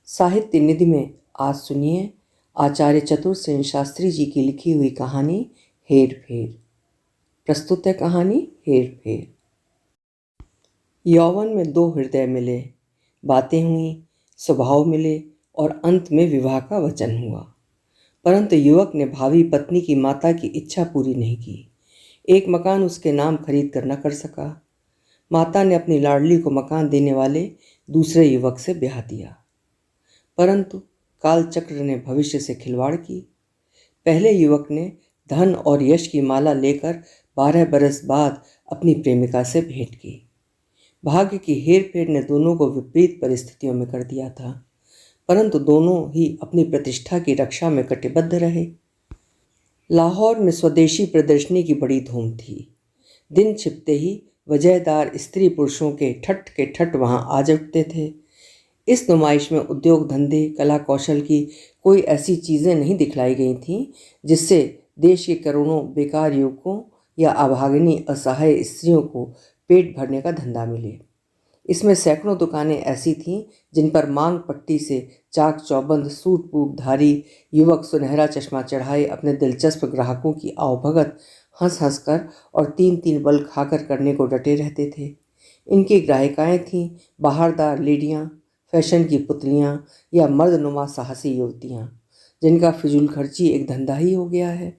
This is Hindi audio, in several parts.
साहित्य निधि में आज सुनिए आचार्य चतुर सेन शास्त्री जी की लिखी हुई कहानी हेर फेर। प्रस्तुत है कहानी हेर फेर। यौवन में दो हृदय मिले, बातें हुई, स्वभाव मिले और अंत में विवाह का वचन हुआ। परंतु युवक ने भावी पत्नी की माता की इच्छा पूरी नहीं की। एक मकान उसके नाम खरीद कर न कर सका। माता ने अपनी लाडली को मकान देने वाले दूसरे युवक से ब्याह दिया। परंतु कालचक्र ने भविष्य से खिलवाड़ की। पहले युवक ने धन और यश की माला लेकर 12 बरस बाद अपनी प्रेमिका से भेंट की। भाग्य की हेरफेर ने दोनों को विपरीत परिस्थितियों में कर दिया था, परंतु दोनों ही अपनी प्रतिष्ठा की रक्षा में कटिबद्ध रहे। लाहौर में स्वदेशी प्रदर्शनी की बड़ी धूम थी। दिन छिपते ही वजहदार स्त्री पुरुषों के ठट वहां आ जुटते थे। इस नुमाइश में उद्योग धंधे, कला कौशल की कोई ऐसी चीज़ें नहीं दिखलाई गई थीं जिससे देश के करोड़ों बेकार युवकों या अभागिनी असहाय स्त्रियों को पेट भरने का धंधा मिले। इसमें सैकड़ों दुकानें ऐसी थीं जिन पर मांग पट्टी से चाक चौबंद सूट बूट धारी युवक सुनहरा चश्मा चढ़ाए अपने दिलचस्प ग्राहकों की आवभगत हंस हंस कर और तीन तीन बल खाकर करने को डटे रहते थे। इनकी ग्राहिकाएं थीं बहारदार लेडियां, फैशन की पुतलियां या मर्दनुमा साहसी युवतियां, जिनका फिजूल खर्ची एक धंधा ही हो गया है।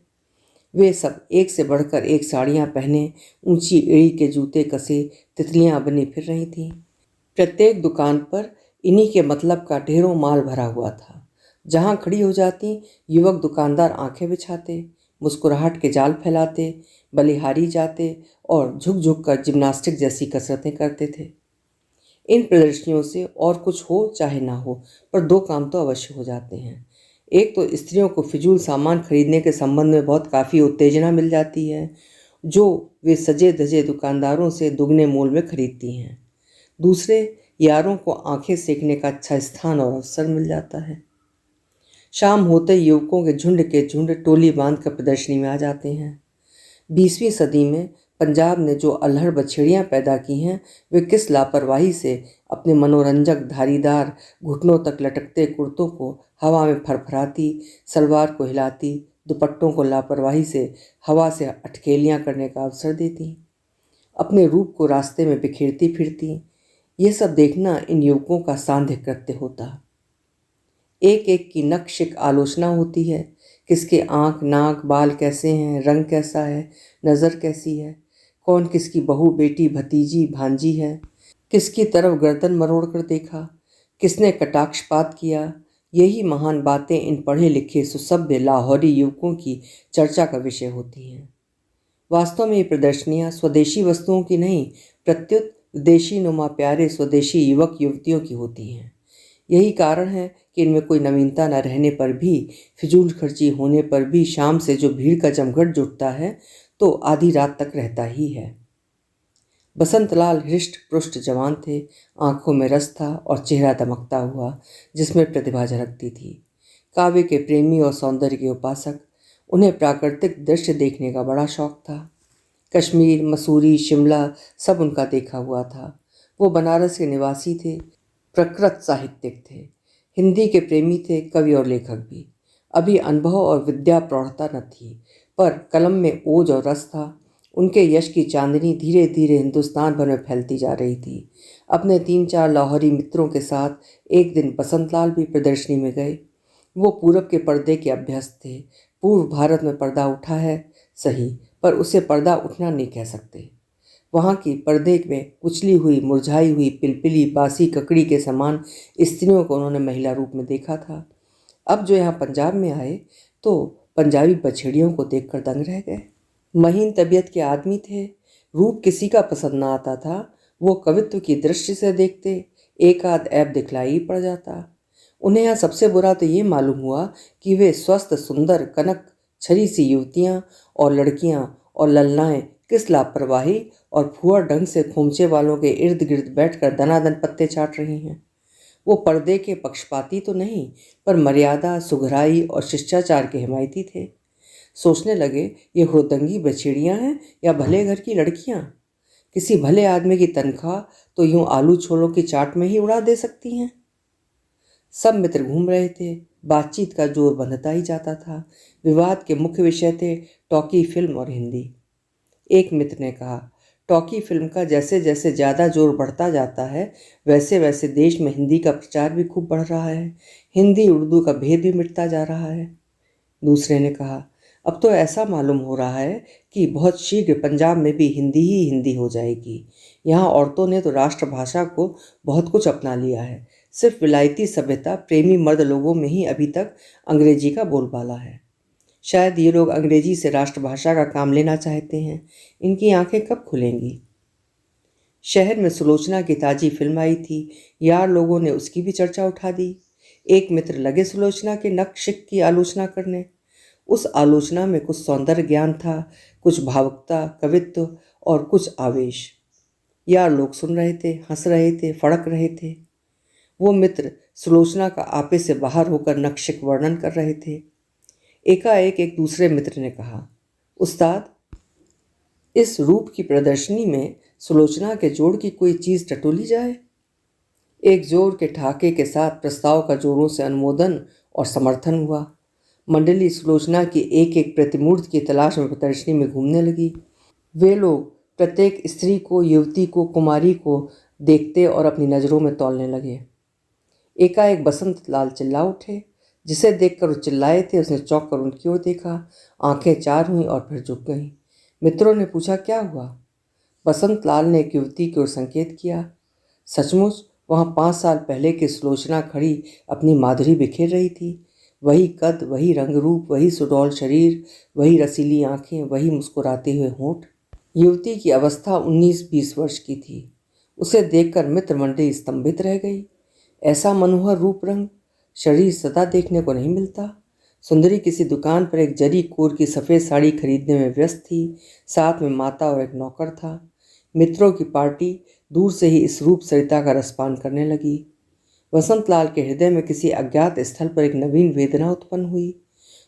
वे सब एक से बढ़कर एक साड़ियां पहने, ऊंची एड़ी के जूते कसे तितलियां बनी फिर रही थीं। प्रत्येक दुकान पर इन्हीं के मतलब का ढेरों माल भरा हुआ था। जहां खड़ी हो जाती युवक दुकानदार आंखें बिछाते, मुस्कुराहट के जाल फैलाते, बलिहारी जाते और झुक झुक कर जिम्नास्टिक जैसी कसरतें करते थे। इन प्रदर्शनियों से और कुछ हो चाहे ना हो, पर दो काम तो अवश्य हो जाते हैं। एक तो स्त्रियों को फिजूल सामान खरीदने के संबंध में बहुत काफ़ी उत्तेजना मिल जाती है, जो वे सजे धजे दुकानदारों से दुगने मोल में खरीदती हैं। दूसरे, यारों को आंखें सेकने का अच्छा स्थान और अवसर मिल जाता है। शाम होते ही युवकों के झुंड टोली बांध कर प्रदर्शनी में आ जाते हैं। 20वीं सदी में पंजाब ने जो अल्हड़ बछेड़ियाँ पैदा की हैं, वे किस लापरवाही से अपने मनोरंजक धारीदार घुटनों तक लटकते कुर्तों को हवा में फरफराती, सलवार को हिलाती, दुपट्टों को लापरवाही से हवा से अटखेलियाँ करने का अवसर देती, अपने रूप को रास्ते में बिखेरती फिरती। ये सब देखना इन युवकों का सांध्य कृत्य होता। एक एक की नक्शिक आलोचना होती है। किसके आँख, नाक, बाल कैसे हैं, रंग कैसा है, नज़र कैसी है, कौन किसकी बहू, बेटी, भतीजी, भांजी है, किसकी तरफ गर्दन मरोड़ कर देखा, किसने कटाक्षपात किया। यही महान बातें इन पढ़े लिखे सुसभ्य लाहौरी युवकों की चर्चा का विषय होती हैं। वास्तव में ये प्रदर्शनियाँ स्वदेशी वस्तुओं की नहीं, प्रत्युत विदेशी नुमा प्यारे स्वदेशी युवक युवतियों की होती हैं। यही कारण है कि इनमें कोई नवीनता न रहने पर भी, फिजूल खर्ची होने पर भी शाम से जो भीड़ का जमघट जुटता है तो आधी रात तक रहता ही है। बसंतलाल हृष्ट पुष्ट जवान थे, आंखों में रस था और चेहरा दमकता हुआ जिसमें प्रतिभा झलकती थी। काव्य के प्रेमी और सौंदर्य के उपासक, उन्हें प्राकृतिक दृश्य देखने का बड़ा शौक था। कश्मीर, मसूरी, शिमला सब उनका देखा हुआ था। वो बनारस के निवासी थे, प्रकृत साहित्यिक थे, हिंदी के प्रेमी थे, कवि और लेखक भी। अभी अनुभव और विद्या प्रौढ़ता न थी, पर कलम में ओज और रस था। उनके यश की चांदनी धीरे धीरे हिंदुस्तान भर में फैलती जा रही थी। अपने 3-4 लाहौरी मित्रों के साथ एक दिन बसंतलाल भी प्रदर्शनी में गए। वो पूरब के पर्दे के अभ्यस्त थे। पूर्व भारत में पर्दा उठा है सही, पर उसे पर्दा उठना नहीं कह सकते। वहाँ की पर्दे में कुचली हुई, मुरझाई हुई, पिलपिली, बासी ककड़ी के समान स्त्रियों को उन्होंने महिला रूप में देखा था। अब जो यहाँ पंजाब में आए तो पंजाबी बछेड़ियों को देखकर दंग रह गए। महीन तबीयत के आदमी थे, रूप किसी का पसंद ना आता था। वो कवित्व की दृष्टि से देखते, एक आध ऐब दिखलाई ही पड़ जाता। उन्हें यहाँ सबसे बुरा तो ये मालूम हुआ कि वे स्वस्थ, सुंदर, कनक छरी सी युवतियाँ और लड़कियाँ और ललनाएँ किस लापरवाही और फुआ ढंग से खोमचे वालों के इर्द गिर्द बैठकर दनादन पत्ते चाट रही हैं। वो पर्दे के पक्षपाती तो नहीं, पर मर्यादा, सुघराई और शिष्टाचार के हिमायती थे। सोचने लगे, ये हुड़दंगी बछेड़ियाँ हैं या भले घर की लड़कियाँ। किसी भले आदमी की तनख्वाह तो यूं आलू छोलों की चाट में ही उड़ा दे सकती हैं। सब मित्र घूम रहे थे। बातचीत का जोर बंधता ही जाता था। विवाद के मुख्य विषय थे टॉकी फिल्म और हिंदी। एक मित्र ने कहा, टॉकी फिल्म का जैसे जैसे ज़्यादा जोर बढ़ता जाता है वैसे वैसे देश में हिंदी का प्रचार भी खूब बढ़ रहा है। हिंदी उर्दू का भेद भी मिटता जा रहा है। दूसरे ने कहा, अब तो ऐसा मालूम हो रहा है कि बहुत शीघ्र पंजाब में भी हिंदी ही हिंदी हो जाएगी। यहाँ औरतों ने तो राष्ट्रभाषा को बहुत कुछ अपना लिया है। सिर्फ विलायती सभ्यता प्रेमी मर्द लोगों में ही अभी तक अंग्रेजी का बोलबाला है। शायद ये लोग अंग्रेजी से राष्ट्रभाषा का काम लेना चाहते हैं। इनकी आंखें कब खुलेंगी? शहर में सुलोचना की ताजी फिल्म आई थी। यार लोगों ने उसकी भी चर्चा उठा दी। एक मित्र लगे सुलोचना के नक्शिक की आलोचना करने। उस आलोचना में कुछ सौंदर्य ज्ञान था, कुछ भावुकता, कवित्व और कुछ आवेश। यार लोग सुन रहे थे, हंस रहे थे, फड़क रहे थे। वो मित्र सुलोचना का आपे से बाहर होकर नक्शिक वर्णन कर रहे थे। एकाएक एक दूसरे मित्र ने कहा, उस्ताद, इस रूप की प्रदर्शनी में सुलोचना के जोड़ की कोई चीज़ टटोली जाए। एक जोर के ठहाके के साथ प्रस्ताव का जोरों से अनुमोदन और समर्थन हुआ। मंडली सुलोचना की एक एक प्रतिमूर्ति की तलाश में प्रदर्शनी में घूमने लगी। वे लोग प्रत्येक स्त्री को, युवती को, कुमारी को देखते और अपनी नज़रों में तौलने लगे। एकाएक बसंत लाल चिल्ला उठे। जिसे देखकर वो चिल्लाए थे उसने चौंक कर उनकी ओर देखा। आंखें चार हुईं और फिर झुक गईं। मित्रों ने पूछा, क्या हुआ? बसंत लाल ने एक युवती की ओर संकेत किया। सचमुच वहाँ 5 साल पहले की सुलोचना खड़ी अपनी माधुरी बिखेर रही थी। वही कद, वही रंग रूप, वही सुडौल शरीर, वही रसीली आंखें, वही मुस्कुराते हुए होंठ। युवती की अवस्था 19-20 वर्ष की थी। उसे देखकर मित्र मंडली स्तंभित रह गई। ऐसा मनोहर रूप रंग शरीर सदा देखने को नहीं मिलता। सुंदरी किसी दुकान पर एक जरी कोर की सफ़ेद साड़ी खरीदने में व्यस्त थी। साथ में माता और एक नौकर था। मित्रों की पार्टी दूर से ही इस रूप सरिता का रसपान करने लगी। वसंत लाल के हृदय में किसी अज्ञात स्थल पर एक नवीन वेदना उत्पन्न हुई।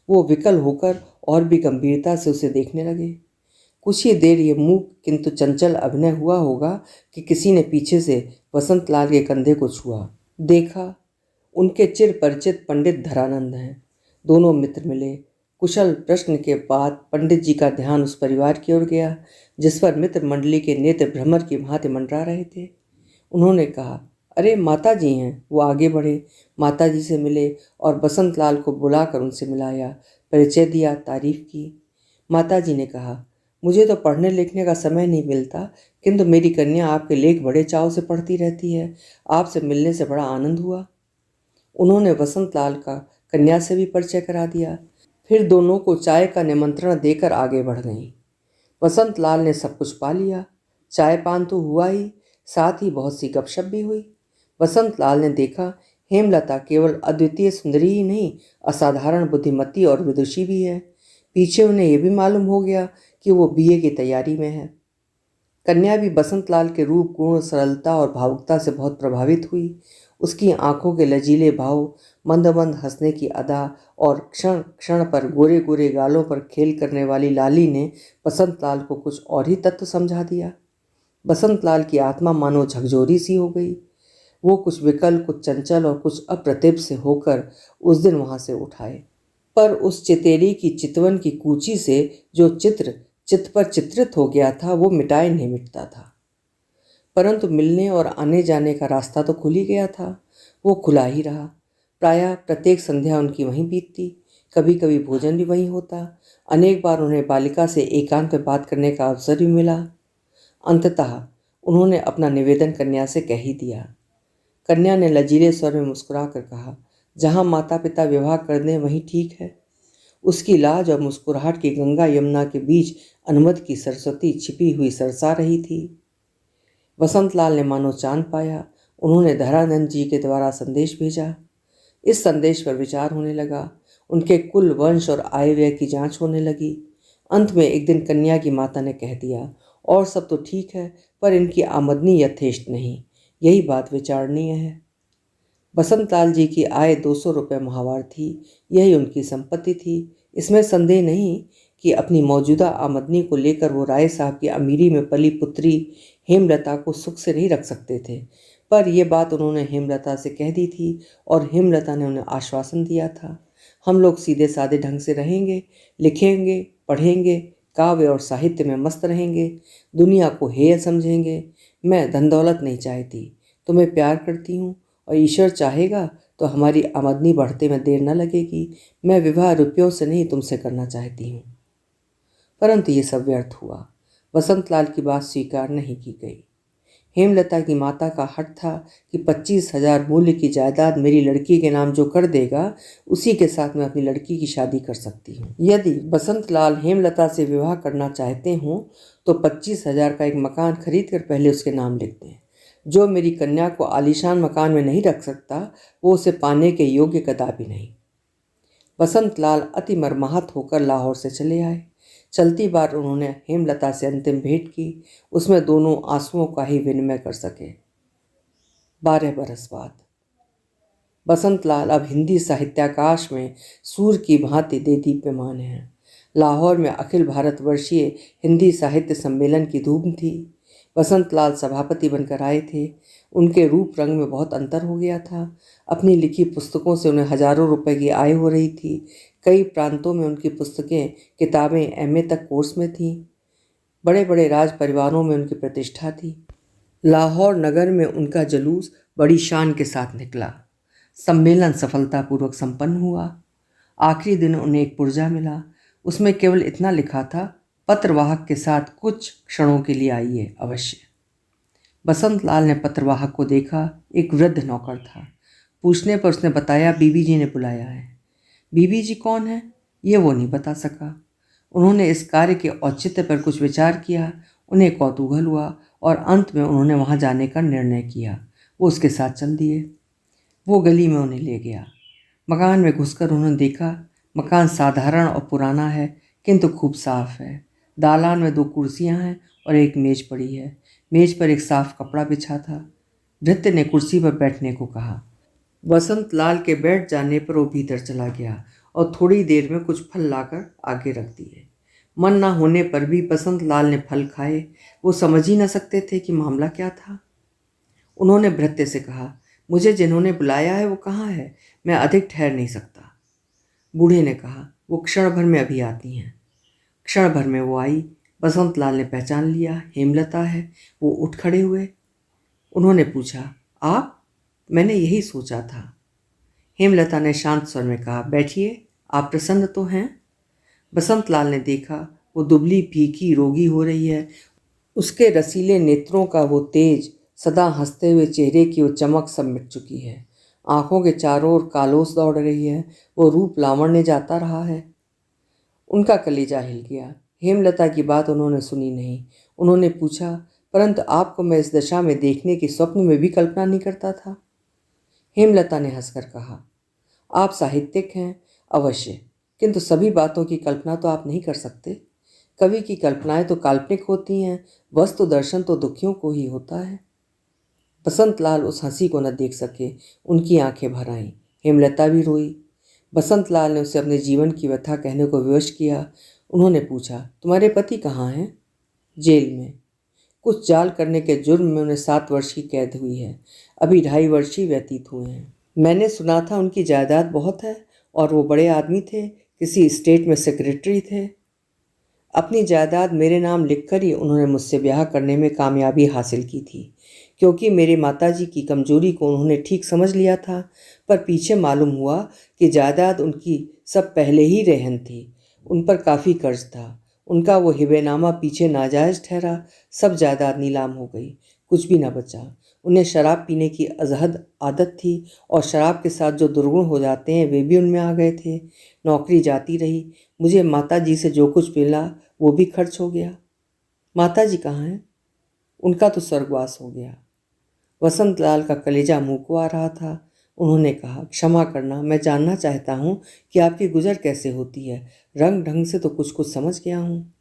वो विकल होकर और भी गंभीरता से उसे देखने लगे। कुछ ही देर ये मूक किंतु चंचल अभिनय हुआ होगा कि किसी ने पीछे से वसंत लाल के कंधे को छुआ। देखा, उनके चिर परिचित पंडित धरानंद हैं। दोनों मित्र मिले। कुशल प्रश्न के बाद पंडित जी का ध्यान उस परिवार की ओर गया जिस पर मित्र मंडली के नेत्र भ्रमर की भांति मंडरा रहे थे। उन्होंने कहा, अरे माता जी हैं। वो आगे बढ़े, माता जी से मिले और बसंत लाल को बुलाकर उनसे मिलाया, परिचय दिया, तारीफ की। माता जी ने कहा, मुझे तो पढ़ने लिखने का समय नहीं मिलता, किंतु मेरी कन्या आपके लेख बड़े चाव से पढ़ती रहती है। आपसे मिलने से बड़ा आनंद हुआ। उन्होंने वसंत लाल का कन्या से भी परिचय करा दिया। फिर दोनों को चाय का निमंत्रण देकर आगे बढ़ गईं। वसंत लाल ने सब कुछ पा लिया। चाय पान तो हुआ ही, साथ ही बहुत सी गपशप भी हुई। वसंत लाल ने देखा, हेमलता केवल अद्वितीय सुंदरी ही नहीं, असाधारण बुद्धिमती और विदुषी भी है। पीछे उन्हें यह भी मालूम हो गया कि वो बीए की तैयारी में है। कन्या भी बसंत लाल के रूप, गुण, सरलता और भावुकता से बहुत प्रभावित हुई। उसकी आंखों के लजीले भाव, मंद मंद हंसने की अदा और क्षण क्षण पर गोरे गोरे गालों पर खेल करने वाली लाली ने बसंत लाल को कुछ और ही तत्व समझा दिया। बसंत लाल की आत्मा मानो झकझोरी सी हो गई। वो कुछ विकल, कुछ चंचल और कुछ अप्रतिभ से होकर उस दिन वहाँ से उठाए। पर उस चितेरी की चितवन की कूची से जो चित्र चित्त पर चित्रित हो गया था वो मिटाए नहीं मिटता था। परंतु मिलने और आने जाने का रास्ता तो खुल ही गया था। वो खुला ही रहा। प्रायः प्रत्येक संध्या उनकी वहीं बीतती। कभी कभी भोजन भी वहीं होता। अनेक बार उन्हें बालिका से एकांत में बात करने का अवसर भी मिला। अंततः उन्होंने अपना निवेदन कन्या से कह ही दिया। कन्या ने लजीले स्वर में मुस्कुरा कर कहा, जहाँ माता पिता विवाह कर दें वहीं ठीक है। उसकी लाज और मुस्कुराहट की गंगा यमुना के बीच अनुमति की सरस्वती छिपी हुई सरसा रही थी। वसंत लाल ने मानो चांद पाया। उन्होंने धरानंद जी के द्वारा संदेश भेजा। इस संदेश पर विचार होने लगा। उनके कुल, वंश और आय व्यय की जांच होने लगी। अंत में एक दिन कन्या की माता ने कह दिया, और सब तो ठीक है, पर इनकी आमदनी यथेष्ट नहीं। यही बात विचारणीय है। बसंत लाल जी की आय 200 रुपये माहवार थी। यही उनकी संपत्ति थी। इसमें संदेह नहीं कि अपनी मौजूदा आमदनी को लेकर वो राय साहब की अमीरी में पली पुत्री हेमलता को सुख से नहीं रख सकते थे। पर यह बात उन्होंने हेमलता से कह दी थी और हेमलता ने उन्हें आश्वासन दिया था, हम लोग सीधे साधे ढंग से रहेंगे, लिखेंगे, पढ़ेंगे, काव्य और साहित्य में मस्त रहेंगे, दुनिया को हेय समझेंगे। मैं धन दौलत नहीं चाहती, तुम्हें प्यार करती हूँ और ईश्वर चाहेगा तो हमारी आमदनी बढ़ते में देर न लगेगी। मैं विवाह रुपयों से नहीं तुमसे करना चाहती हूँ। परंतु ये सब व्यर्थ हुआ। वसंत लाल की बात स्वीकार नहीं की गई। हेमलता की माता का हठ था कि 25,000 मूल्य की जायदाद मेरी लड़की के नाम जो कर देगा, उसी के साथ मैं अपनी लड़की की शादी कर सकती हूँ। यदि बसंत लाल हेमलता से विवाह करना चाहते हों तो 25,000 का एक मकान खरीद कर पहले उसके नाम लिख दें। जो मेरी कन्या को आलीशान मकान में नहीं रख सकता, वो उसे पाने के योग्य कदापि नहीं। बसंत लाल अति मर्माहत होकर लाहौर से चले आए। चलती बार उन्होंने हेमलता से अंतिम भेंट की, उसमें दोनों आंसुओं का ही विनिमय कर सके। 12 बरस बाद बसंत लाल अब हिंदी साहित्याकाश में सूर्य की भांति दे दीप्यमान हैं। लाहौर में अखिल भारतवर्षीय हिंदी साहित्य सम्मेलन की धूम थी। बसंत लाल सभापति बनकर आए थे। उनके रूप रंग में बहुत अंतर हो गया था। अपनी लिखी पुस्तकों से उन्हें हजारों रुपए की आय हो रही थी। कई प्रांतों में उनकी पुस्तकें, किताबें एमए तक कोर्स में थीं। बड़े बड़े राज परिवारों में उनकी प्रतिष्ठा थी। लाहौर नगर में उनका जुलूस बड़ी शान के साथ निकला। सम्मेलन सफलतापूर्वक संपन्न हुआ। आखिरी दिन उन्हें एक पुर्जा मिला। उसमें केवल इतना लिखा था, पत्रवाहक के साथ कुछ क्षणों के लिए आइए अवश्य। बसंत लाल ने पत्रवाहक को देखा। एक वृद्ध नौकर था। पूछने पर उसने बताया, बीबी जी ने बुलाया है। बीबी जी कौन है, ये वो नहीं बता सका। उन्होंने इस कार्य के औचित्य पर कुछ विचार किया। उन्हें कौतूहल हुआ और अंत में उन्होंने वहां जाने का निर्णय किया। वो उसके साथ चल दिए। वो गली में उन्हें ले गया। मकान में घुसकर उन्होंने देखा, मकान साधारण और पुराना है किंतु खूब साफ है। दालान में 2 कुर्सियां हैं और एक मेज पड़ी है। मेज पर एक साफ कपड़ा बिछा था। भृत्य ने कुर्सी पर बैठने को कहा। बसंत लाल के बैठ जाने पर वो भीतर चला गया और थोड़ी देर में कुछ फल लाकर आगे रख दिए। मन ना होने पर भी बसंत लाल ने फल खाए। वो समझ ही न सकते थे कि मामला क्या था। उन्होंने भृत्य से कहा, मुझे जिन्होंने बुलाया है वो कहाँ है, मैं अधिक ठहर नहीं सकता। बूढ़े ने कहा, वो क्षण भर में अभी आती हैं। क्षण भर में वो आई। बसंत लाल ने पहचान लिया, हेमलता है। वो उठ खड़े हुए। उन्होंने पूछा, आप? मैंने यही सोचा था। हेमलता ने शांत स्वर में कहा, बैठिए, आप प्रसन्न तो हैं? बसंत लाल ने देखा, वो दुबली फीकी रोगी हो रही है। उसके रसीले नेत्रों का वो तेज, सदा हंसते हुए चेहरे की वो चमक सब मिट चुकी है। आंखों के चारों ओर कालोस दौड़ रही है। वो रूप लावण्य जाता रहा है। उनका कलेजा हिल गया। हेमलता की बात उन्होंने सुनी नहीं। उन्होंने पूछा, परंतु आपको मैं इस दशा में देखने की स्वप्न में भी कल्पना नहीं करता था। हेमलता ने हंसकर कहा, आप साहित्यिक हैं अवश्य, किंतु सभी बातों की कल्पना तो आप नहीं कर सकते। कवि की कल्पनाएं तो काल्पनिक होती हैं, वस्तु दर्शन तो दुखियों को ही होता है। बसंत लाल उस हंसी को न देख सके। उनकी आंखें भर आईं। हेमलता भी रोई। बसंत लाल ने उसे अपने जीवन की व्यथा कहने को विवश किया। उन्होंने पूछा, तुम्हारे पति कहाँ हैं? जेल में। कुछ जाल करने के जुर्म में उन्हें 7 वर्ष की कैद हुई है। अभी 2.5 वर्ष ही व्यतीत हुए हैं। मैंने सुना था उनकी जायदाद बहुत है और वो बड़े आदमी थे, किसी स्टेट में सेक्रेटरी थे। अपनी जायदाद मेरे नाम लिखकर ही उन्होंने मुझसे ब्याह करने में कामयाबी हासिल की थी, क्योंकि मेरे माताजी की कमजोरी को उन्होंने ठीक समझ लिया था। पर पीछे मालूम हुआ कि जायदाद उनकी सब पहले ही रहन थी। उन पर काफ़ी कर्ज था। उनका वो हिबेनामा पीछे नाजायज़ ठहरा। सब जायदाद नीलाम हो गई, कुछ भी न बचा। उन्हें शराब पीने की अजहद आदत थी और शराब के साथ जो दुर्गुण हो जाते हैं वे भी उनमें आ गए थे। नौकरी जाती रही। मुझे माताजी से जो कुछ मिला वो भी खर्च हो गया। माताजी कहाँ हैं? उनका तो स्वर्गवास हो गया। वसंत लाल का कलेजा मुंह को आ रहा था। उन्होंने कहा, क्षमा करना, मैं जानना चाहता हूँ कि आपकी गुजर कैसे होती है। रंग ढंग से तो कुछ कुछ समझ गया हूँ।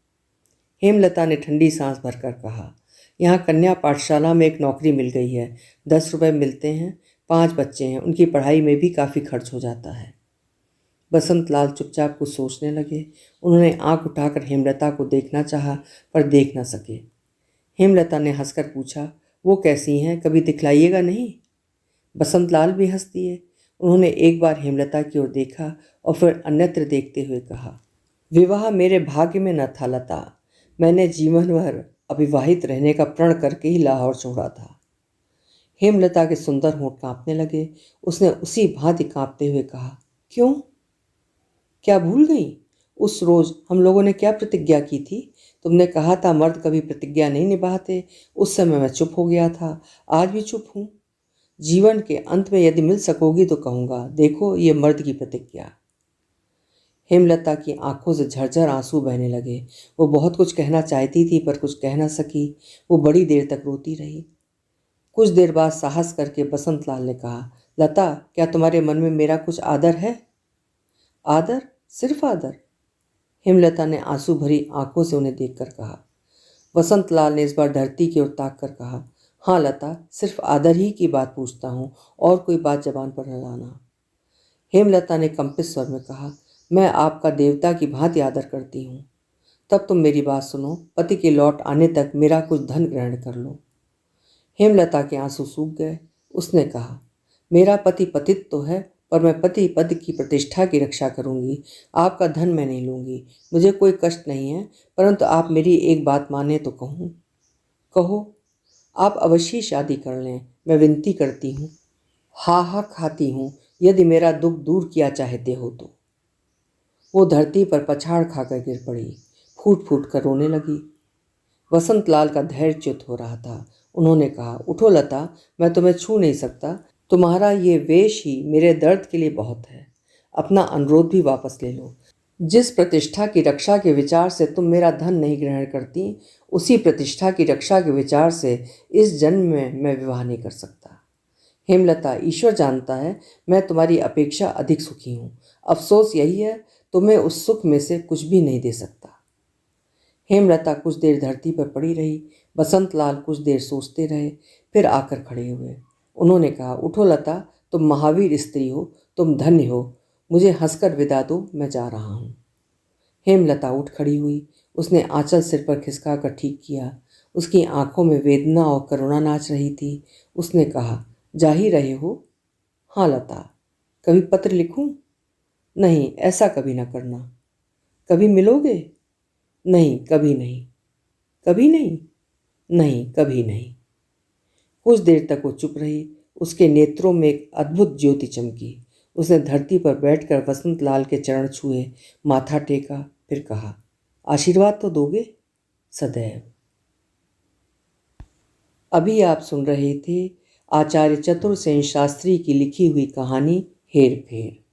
हेमलता ने ठंडी सांस भरकर कहा, यहाँ कन्या पाठशाला में एक नौकरी मिल गई है। 10 रुपये मिलते हैं। 5 बच्चे हैं, उनकी पढ़ाई में भी काफ़ी खर्च हो जाता है। बसंत लाल चुपचाप कुछ सोचने लगे। उन्होंने आंख उठाकर हेमलता को देखना चाहा पर देख न सके। हेमलता ने हंसकर पूछा, वो कैसी हैं, कभी दिखलाइएगा नहीं? बसंत लाल भी हंस दिए। उन्होंने एक बार हेमलता की ओर देखा और फिर अन्यत्र देखते हुए कहा, विवाह मेरे भाग्य में न था लता। मैंने जीवन भर अविवाहित रहने का प्रण करके ही लाहौर छोड़ा था। हेमलता के सुंदर होंठ कांपने लगे। उसने उसी भांति कांपते हुए कहा, क्यों? क्या भूल गई? उस रोज हम लोगों ने क्या प्रतिज्ञा की थी? तुमने कहा था मर्द कभी प्रतिज्ञा नहीं निभाते। उस समय मैं चुप हो गया था, आज भी चुप हूं। जीवन के अंत में यदि मिल सकोगी तो कहूंगा, देखो ये मर्द की प्रतिज्ञा। हेमलता की आंखों से झरझर आंसू बहने लगे। वो बहुत कुछ कहना चाहती थी पर कुछ कह न सकी। वो बड़ी देर तक रोती रही। कुछ देर बाद साहस करके बसंत लाल ने कहा, लता, क्या तुम्हारे मन में मेरा कुछ आदर है? आदर? सिर्फ आदर? हेमलता ने आंसू भरी आंखों से उन्हें देखकर कहा। वसंत लाल ने इस बार धरती की ओर ताक कर कहा, हाँ लता, सिर्फ आदर ही की बात पूछता हूँ, और कोई बात जबान पर न लाना। हेमलता ने कंपित स्वर में कहा, मैं आपका देवता की भांति आदर करती हूँ। तब तुम मेरी बात सुनो, पति के लौट आने तक मेरा कुछ धन ग्रहण कर लो। हेमलता के आंसू सूख गए। उसने कहा, मेरा पति पतित तो है, पर मैं पति पद की प्रतिष्ठा की रक्षा करूंगी। आपका धन मैं नहीं लूंगी। मुझे कोई कष्ट नहीं है, परंतु आप मेरी एक बात माने तो कहूँ। कहो। आप अवश्य शादी कर लें, मैं विनती करती हूँ। हा हा खाती हूँ, यदि मेरा दुख दूर किया चाहते हो तो। वो धरती पर पछाड़ खाकर गिर पड़ी, फूट फूट कर रोने लगी। वसंत लाल का धैर्य च्युत हो रहा था। उन्होंने कहा, उठो लता, मैं तुम्हें छू नहीं सकता। तुम्हारा ये वेश ही मेरे दर्द के लिए बहुत है। अपना अनुरोध भी वापस ले लो। जिस प्रतिष्ठा की रक्षा के विचार से तुम मेरा धन नहीं ग्रहण करती, उसी प्रतिष्ठा की रक्षा के विचार से इस जन्म में मैं विवाह नहीं कर सकता। हेमलता, ईश्वर जानता है मैं तुम्हारी अपेक्षा अधिक सुखी हूँ। अफसोस यही है, तुम्हें उस सुख में से कुछ भी नहीं दे सकता। हेमलता कुछ देर धरती पर पड़ी रही। बसंत लाल कुछ देर सोचते रहे, फिर आकर खड़े हुए। उन्होंने कहा, उठो लता, तुम महावीर स्त्री हो, तुम धन्य हो। मुझे हंसकर विदा दो, मैं जा रहा हूँ। हेमलता उठ खड़ी हुई। उसने आंचल सिर पर खिसका कर ठीक किया। उसकी आंखों में वेदना और करुणा नाच रही थी। उसने कहा, जा ही रहे हो? हाँ लता। कभी पत्र लिखूं? नहीं, ऐसा कभी ना करना। कभी मिलोगे? नहीं, कभी नहीं। कभी नहीं? नहीं, कभी नहीं। कुछ देर तक वो चुप रही। उसके नेत्रों में एक अद्भुत ज्योति चमकी। उसने धरती पर बैठकर वसंत लाल के चरण छुए, माथा टेका, फिर कहा, आशीर्वाद तो दोगे? सदैव। अभी आप सुन रहे थे आचार्य चतुर सेन शास्त्री की लिखी हुई कहानी हेर फेर।